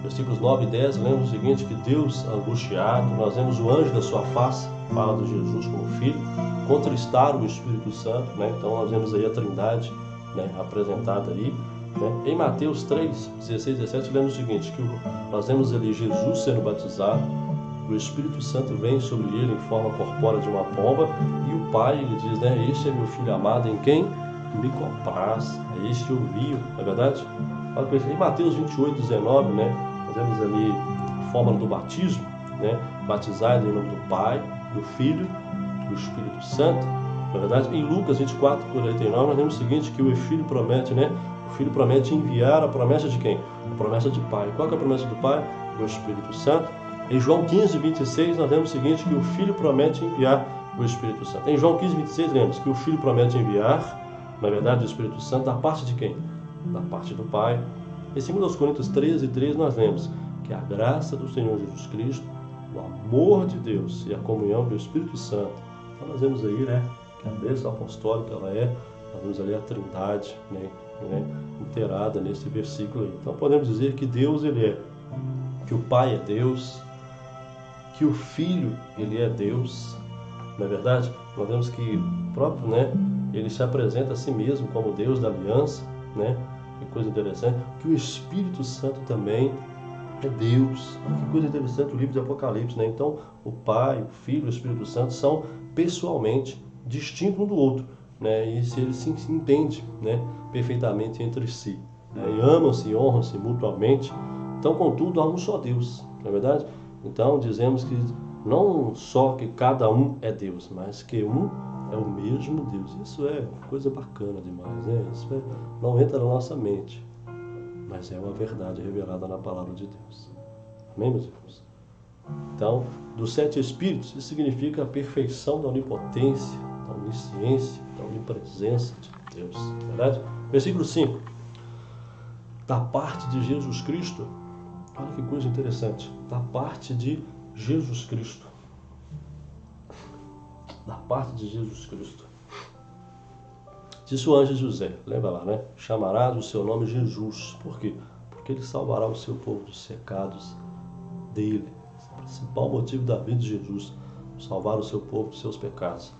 versículos 9 e 10, lembra o seguinte, que Deus angustiado, nós vemos o anjo da sua face, fala de Jesus como Filho, contristar o Espírito Santo, né? Então nós vemos aí a Trindade, né, apresentada aí, né? Em Mateus 3:16 e 17 lemos o seguinte, que nós vemos ali Jesus sendo batizado, o Espírito Santo vem sobre ele em forma corpórea de uma pomba, e o Pai, ele diz, né, este é meu Filho amado em quem me compraz, é este eu vi, não é verdade? Em Mateus 28:19, né, nós vemos ali a fórmula do batismo, né, batizado em nome do Pai, do Filho, do Espírito Santo, na verdade. Em Lucas 24:49 nós vemos o seguinte, que o Filho promete, né, o Filho promete enviar a promessa de quem? A promessa de Pai. Qual que é a promessa do Pai? Do Espírito Santo. Em João 15:26 nós vemos o seguinte, que o Filho promete enviar o Espírito Santo. Em João 15:26 lemos que o Filho promete enviar, na verdade, o Espírito Santo, da parte de quem? Da parte do Pai. Em 2 Coríntios 13:3 nós lemos que a graça do Senhor Jesus Cristo, o amor de Deus e a comunhão do Espírito Santo. Então nós vemos aí, né, que a bênção apostólica ela é, nós vemos ali a Trindade, né, né, inteirada nesse versículo aí. Então podemos dizer que Deus ele é, que o Pai é Deus, que o Filho ele é Deus, não é verdade? Nós vemos que o próprio, né, ele se apresenta a si mesmo como Deus da aliança, né? Que coisa interessante. Que o Espírito Santo também é Deus. Que coisa interessante o livro de Apocalipse, né? Então, o Pai, o Filho e o Espírito Santo são pessoalmente distintos um do outro, né? E eles se entendem, né, perfeitamente entre si, né? E amam-se e honram-se mutuamente. Então, contudo, há um só Deus, não é verdade? Então, dizemos que não só que cada um é Deus, mas que um é o mesmo Deus. Isso é coisa bacana demais, né? Isso não entra na nossa mente, mas é uma verdade revelada na palavra de Deus. Amém, meus irmãos? Então, dos 7 Espíritos, isso significa a perfeição da onipotência, da onisciência, da onipresença de Deus. Verdade? Versículo 5. Da parte de Jesus Cristo, olha que coisa interessante, da parte de Jesus Cristo. Da parte de Jesus Cristo. Disse o anjo José, lembra lá, né? Chamarás o seu nome Jesus. Por quê? Porque ele salvará o seu povo dos pecados dele. Esse é o principal motivo da vida de Jesus, salvar o seu povo dos seus pecados.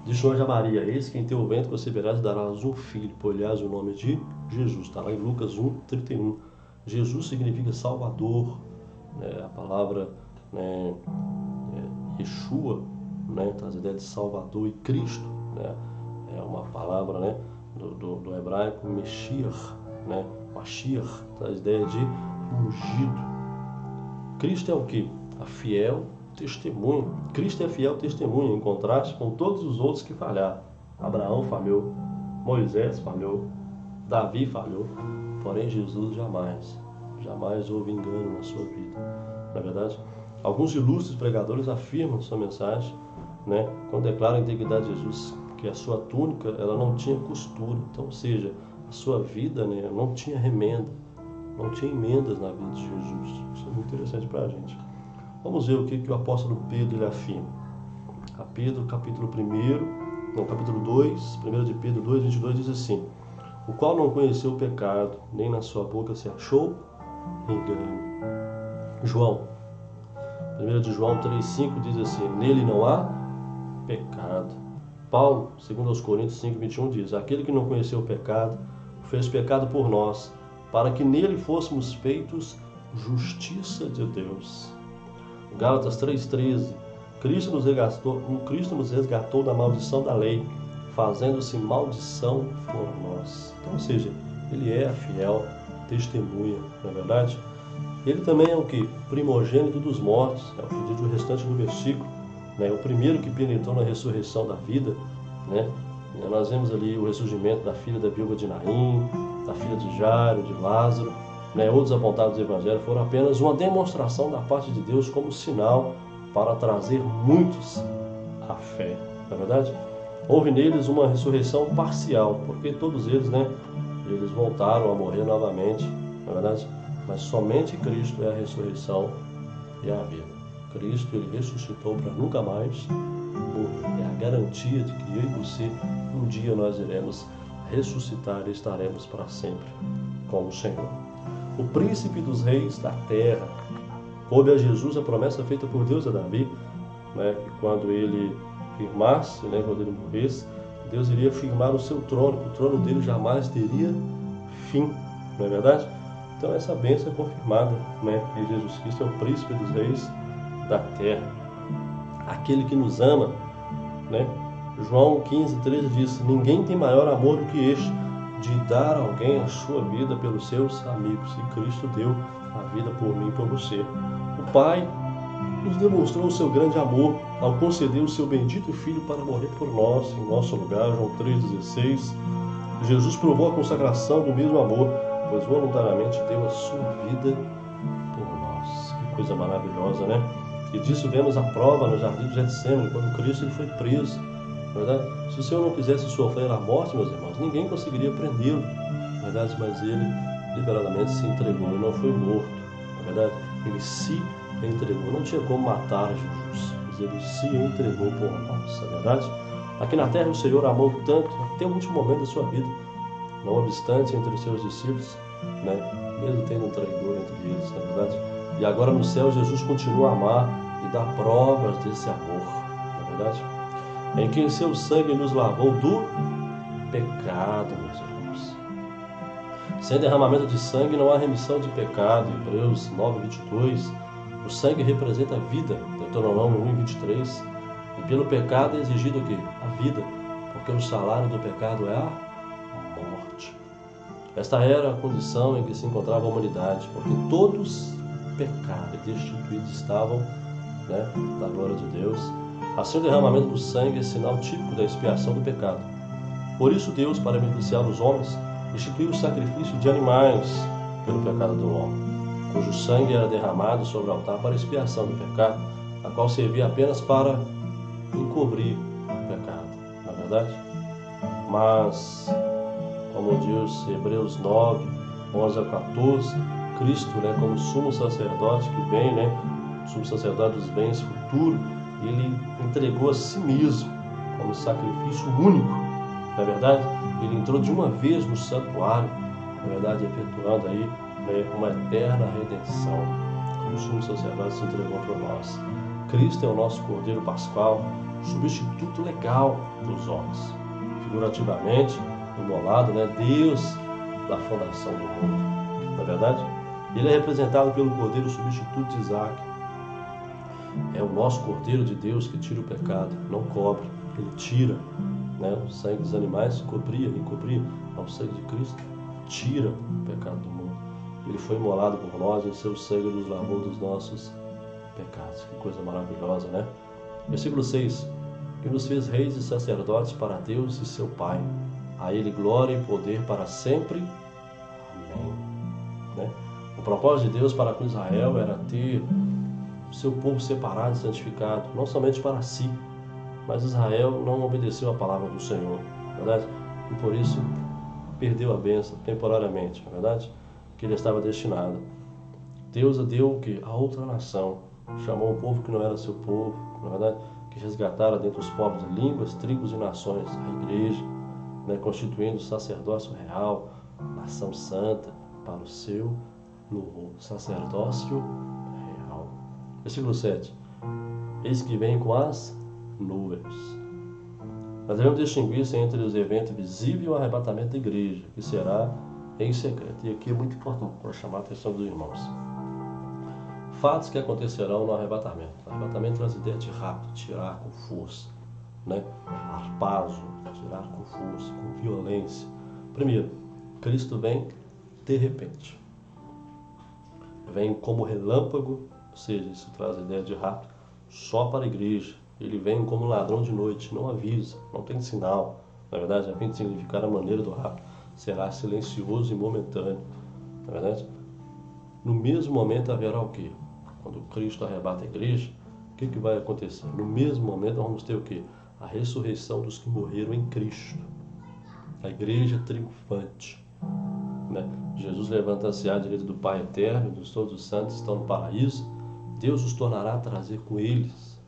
Disse o anjo a Maria, eis que em teu ventre conceberás e darás um filho, por-lhe-ás o nome de Jesus. Está lá em Lucas 1:31. Jesus significa Salvador, né? A palavra, né, Yeshua, né, traz a ideia de Salvador, e Cristo, né, é uma palavra, né, do hebraico Meshiach, né, Mashiach, traz a ideia de ungido. Cristo é o que? A fiel testemunha. Cristo é fiel testemunha, em contraste com todos os outros que falharam. Abraão falhou, Moisés falhou, Davi falhou, porém Jesus jamais houve engano na sua vida. Na verdade, alguns ilustres pregadores afirmam sua mensagem, né, quando declaram a integridade de Jesus, que a sua túnica ela não tinha costura, então, ou seja, a sua vida, né, não tinha remenda, não tinha emendas na vida de Jesus. Isso é muito interessante para a gente. Vamos ver o que o apóstolo Pedro ele afirma. A Pedro, capítulo 2, 1 de Pedro 2:22 diz assim: o qual não conheceu o pecado, nem na sua boca se achou engano. João, 1 de João 3:5 diz assim: nele não há pecado. Paulo, segundo aos Coríntios 5:21 diz: aquele que não conheceu o pecado, fez pecado por nós, para que nele fôssemos feitos justiça de Deus. Gálatas 3:13: Cristo nos resgatou da maldição da lei, fazendo-se maldição por nós. Então, ou seja, ele é a fiel testemunha, não é verdade? Ele também é o que? Primogênito dos mortos, é o que diz o restante do versículo, né? O primeiro que penetrou na ressurreição da vida, né? E nós vemos ali o ressurgimento da filha da viúva de Naim, da filha de Jairo, de Lázaro, né? Outros apontados do Evangelho foram apenas uma demonstração da parte de Deus como sinal para trazer muitos à fé, não é verdade? Houve neles uma ressurreição parcial, porque todos eles, né, eles voltaram a morrer novamente, não é verdade? Mas somente Cristo é a ressurreição e a vida. Cristo, ele ressuscitou para nunca mais morrer. É a garantia de que eu e você, um dia nós iremos ressuscitar e estaremos para sempre com o Senhor. O príncipe dos reis da terra. Coube a Jesus a promessa feita por Deus a Davi, né, que quando ele firmasse, né, quando ele morresse, Deus iria firmar o seu trono, o trono dele jamais teria fim, não é verdade? Então essa bênção é confirmada, né, que Jesus Cristo é o príncipe dos reis da terra, aquele que nos ama, né? João 15:13 diz: ninguém tem maior amor do que este, de dar a alguém a sua vida pelos seus amigos, e Cristo deu a vida por mim e por você. O Pai nos demonstrou o seu grande amor ao conceder o seu bendito Filho para morrer por nós, em nosso lugar. João 3,16. Jesus provou a consagração do mesmo amor, pois voluntariamente deu a sua vida por nós. Que coisa maravilhosa, né? E disso vemos a prova no jardim de Getsêmani, quando Cristo ele foi preso. Verdade? Se o Senhor não quisesse sofrer a morte, meus irmãos, ninguém conseguiria prendê-lo, verdade? Mas ele liberadamente se entregou e não foi morto, verdade? Ele se entregou, não tinha como matar Jesus, mas ele se entregou por nós, verdade? Aqui na terra o Senhor amou tanto, até o último momento da sua vida, Não obstante, entre os seus discípulos, né, mesmo tendo um traidor entre eles, na verdade. E agora no céu, Jesus continua a amar e dá provas desse amor, na verdade. Em quem seu sangue nos lavou do pecado, meus irmãos. Sem derramamento de sangue não há remissão de pecado. Hebreus 9:22. O sangue representa a vida. Deuteronômio 1:23. E pelo pecado é exigido o quê? A vida. Porque o salário do pecado é a morte. Esta era a condição em que se encontrava a humanidade, porque todos pecaram e destituídos estavam, né, da glória de Deus. Assim, o derramamento do sangue é sinal típico da expiação do pecado. Por isso, Deus, para beneficiar os homens, instituiu o sacrifício de animais pelo pecado do homem, cujo sangue era derramado sobre o altar para a expiação do pecado, a qual servia apenas para encobrir o pecado, na verdade. Mas, como diz Hebreus 9:11-14, Cristo, né, como sumo sacerdote que vem, né, sumo sacerdote dos bens futuros, ele entregou a si mesmo como sacrifício único, na verdade. Ele entrou de uma vez no santuário, na verdade, efetuando aí, né, uma eterna redenção, como o sumo sacerdote se entregou para nós. Cristo é o nosso Cordeiro Pascual, substituto legal dos homens, figurativamente imolado, né, Deus da fundação do mundo, na verdade. Ele é representado pelo Cordeiro substituto de Isaac. É o nosso Cordeiro de Deus que tira o pecado, não cobre, ele tira, né? O sangue dos animais encobria, o sangue de Cristo tira o pecado do mundo. Ele foi imolado por nós e o seu sangue nos lavou dos nossos pecados. Que coisa maravilhosa, né? Versículo 6. E nos fez reis e sacerdotes para Deus e seu Pai. A ele glória e poder para sempre. Amém. Né? O propósito de Deus para com Israel era ter seu povo separado e santificado, não somente para si, mas Israel não obedeceu a palavra do Senhor, verdade? E por isso perdeu a bênção temporariamente, verdade? Que ele estava destinado. Deus deu o que? A outra nação. Chamou um povo que não era seu povo, na verdade, que resgatara dentre os povos de línguas, tribos e nações a igreja, né, constituindo o sacerdócio real, nação santa, para o seu louvor. Sacerdócio real. Versículo 7. Eis que vem com as nuvens. Nós devemos distinguir-se entre os eventos visíveis e o arrebatamento da igreja, que será em secreto. E aqui é muito importante para chamar a atenção dos irmãos. Fatos que acontecerão no arrebatamento. O arrebatamento traz a ideia de rápido, tirar com força, né? Arpazo, tirar com força, com violência. Primeiro, Cristo vem de repente. Vem como relâmpago, ou seja, isso traz a ideia de rápido, só para a igreja. Ele vem como ladrão de noite, não avisa, não tem sinal. Na verdade, a fim de significar a maneira do rápido. Será silencioso e momentâneo. Na verdade, no mesmo momento haverá o quê? Quando Cristo arrebata a igreja, o que vai acontecer? No mesmo momento nós vamos ter o quê? A ressurreição dos que morreram em Cristo. A igreja triunfante. Né? Jesus levanta-se à direita do Pai eterno, dos todos os santos estão no paraíso. Deus os tornará a trazer com eles.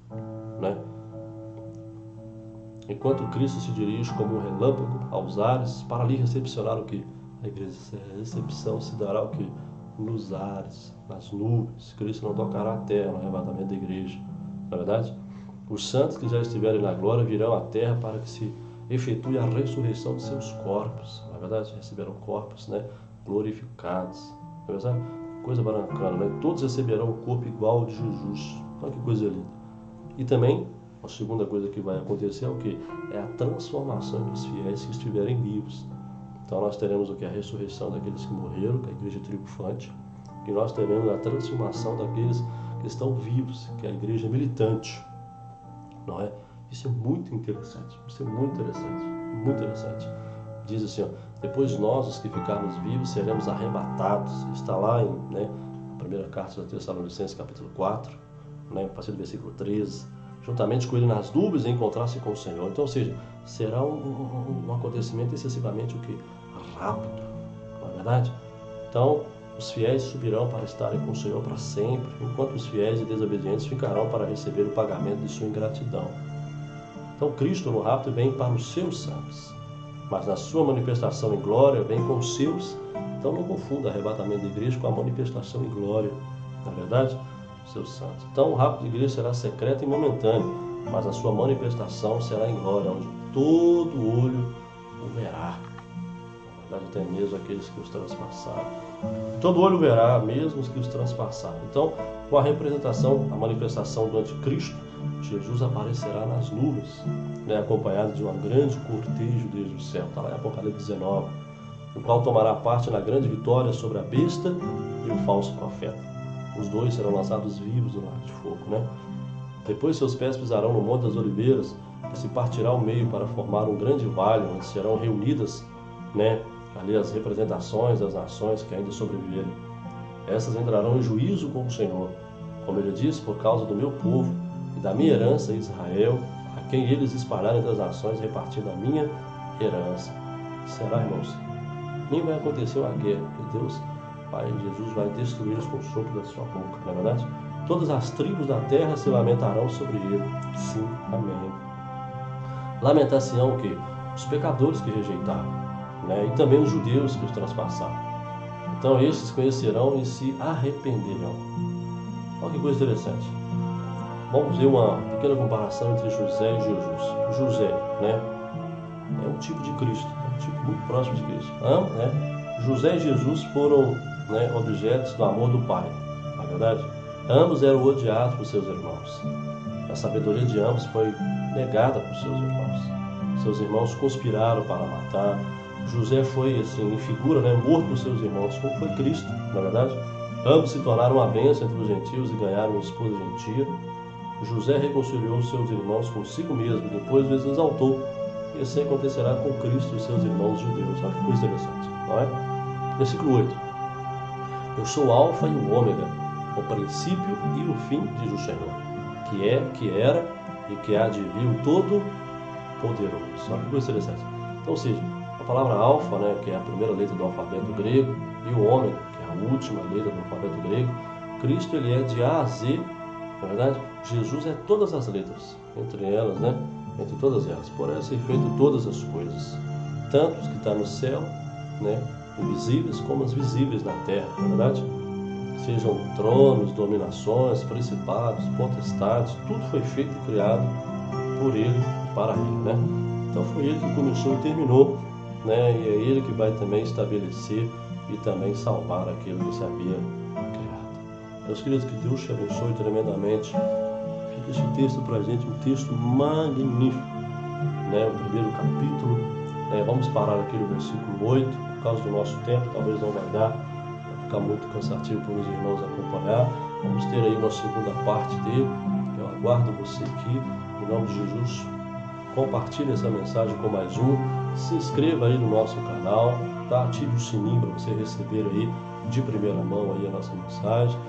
Né? Enquanto Cristo se dirige como um relâmpago aos ares, para ali recepcionar o que? A igreja, a recepção se dará o que? Nos ares, nas nuvens. Cristo não tocará a terra no arrebatamento da igreja. Na verdade, os santos que já estiverem na glória virão à terra para que se efetue a ressurreição de seus corpos. Na verdade, receberão corpos, né, glorificados. Na verdade, coisa bacana, né? Todos receberão um corpo igual ao de Jesus. Olha que coisa linda. E também, a segunda coisa que vai acontecer é o quê? É a transformação dos fiéis que estiverem vivos. Então nós teremos o que? A ressurreição daqueles que morreram, que é a igreja triunfante, e nós teremos a transformação daqueles que estão vivos, que é a igreja militante. Não é? Isso é muito interessante, muito interessante. Diz assim, ó, depois nós, os que ficarmos vivos, seremos arrebatados. Está lá em, né, a primeira carta da Tessalonicenses, capítulo 4, né, a partir do versículo 13, juntamente com ele nas nuvens e encontrar-se com o Senhor. Então, ou seja, será um acontecimento excessivamente o que? Rápido, não é verdade? Então, os fiéis subirão para estarem com o Senhor para sempre, enquanto os fiéis e desobedientes ficarão para receber o pagamento de sua ingratidão. Então, Cristo no rápido vem para os seus santos. mas na sua manifestação em glória vem com os seus. Então não confunda arrebatamento da igreja com a manifestação em glória, na verdade, dos seus santos. Então o rapto da igreja será secreto e momentâneo, mas a sua manifestação será em glória, onde todo olho o verá. Na verdade, até mesmo aqueles que os transpassaram. Todo olho verá, mesmo os que os transpassaram. Então, com a representação, a manifestação do anticristo, Jesus aparecerá nas nuvens, acompanhado de uma grande cortejo desde o céu. Está lá em Apocalipse 19, o qual tomará parte na grande vitória sobre a besta e o falso profeta. Os dois serão lançados vivos no lago de fogo. Depois seus pés pisarão no Monte das Oliveiras, que se partirá ao meio para formar um grande vale, onde serão reunidas ali as representações das nações que ainda sobreviverem. Essas entrarão em juízo com o Senhor, como ele diz, por causa do meu povo e da minha herança Israel, a quem eles espalharem entre as nações, repartindo a minha herança. Será, irmãos, nem vai acontecer uma guerra, porque Deus, Pai, Jesus vai destruí-los com o sopro da sua boca, não é verdade? Todas as tribos da terra se lamentarão sobre ele. Sim, amém. Lamentar-se-ão o quê? Os pecadores que rejeitaram, e também os judeus que os transpassaram. Então estes conhecerão e se arrependerão. Olha que coisa interessante. Vamos ver uma pequena comparação entre José e Jesus. José, é um tipo de Cristo, um tipo muito próximo de Cristo. José e Jesus foram objetos do amor do Pai, na verdade. Ambos eram odiados por seus irmãos. A sabedoria de ambos foi negada por seus irmãos. Seus irmãos conspiraram para matar. José foi, em figura, morto por seus irmãos, como foi Cristo, na verdade. Ambos se tornaram uma bênção entre os gentios e ganharam uma esposa gentia. José reconciliou seus irmãos consigo mesmo, depois os exaltou. E assim acontecerá com Cristo e seus irmãos judeus. Olha que coisa interessante, não é? Versículo 8. Eu sou o Alfa e o Ômega, o princípio e o fim, diz o Senhor, que é, que era e que há de vir o Todo-Poderoso. Olha que coisa interessante. Então, ou seja, a palavra alfa, que é a primeira letra do alfabeto grego, e o ômega, que é a última letra do alfabeto grego, Cristo ele é de A a Z, na verdade, Jesus é todas as letras, entre elas, entre todas elas, por ela ser feito todas as coisas, tanto os que estão no céu, invisíveis, como as visíveis na terra, na verdade, sejam tronos, dominações, principados, potestades, tudo foi feito e criado por ele e para ele, Então foi ele que começou e terminou, e é ele que vai também estabelecer e também salvar aquilo que se havia criado. Meus queridos, que Deus te abençoe tremendamente. Fica esse texto para a gente, um texto magnífico, o primeiro capítulo. Vamos parar aqui no versículo 8, por causa do nosso tempo, talvez não vai dar, vai ficar muito cansativo para os irmãos acompanhar. Vamos ter aí uma segunda parte dele. Eu aguardo você aqui, em nome de Jesus. Compartilhe essa mensagem com mais um, se inscreva aí no nosso canal, ative o sininho para você receber aí de primeira mão aí a nossa mensagem,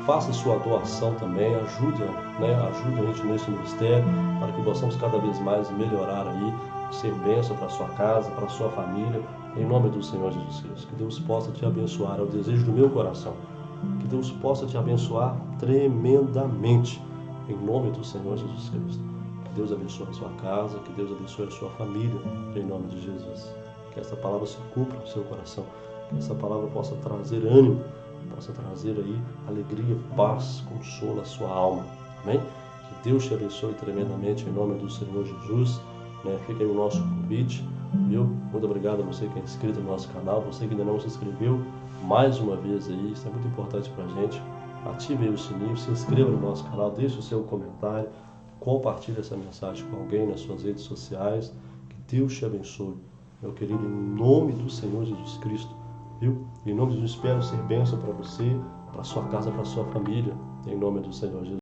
Faça sua doação também, ajude a gente nesse ministério, para que possamos cada vez mais melhorar aí, ser bênção para a sua casa, para a sua família, em nome do Senhor Jesus Cristo. Que Deus possa te abençoar, é o desejo do meu coração. Que Deus possa te abençoar tremendamente, em nome do Senhor Jesus Cristo. Que Deus abençoe a sua casa, que Deus abençoe a sua família, em nome de Jesus. Que essa palavra se cumpra no seu coração, que essa palavra possa trazer ânimo, possa trazer aí alegria, paz, consolo à sua alma. Amém? Que Deus te abençoe tremendamente, em nome do Senhor Jesus. Fica aí o nosso convite, viu? Muito obrigado a você que é inscrito no nosso canal, você que ainda não se inscreveu, mais uma vez aí, isso é muito importante para a gente. Ative aí o sininho, se inscreva no nosso canal, deixe o seu comentário, compartilhe essa mensagem com alguém nas suas redes sociais. Que Deus te abençoe, meu querido, em nome do Senhor Jesus Cristo, viu? Em nome de Jesus, espero ser bênção para você, para sua casa, para sua família, em nome do Senhor Jesus.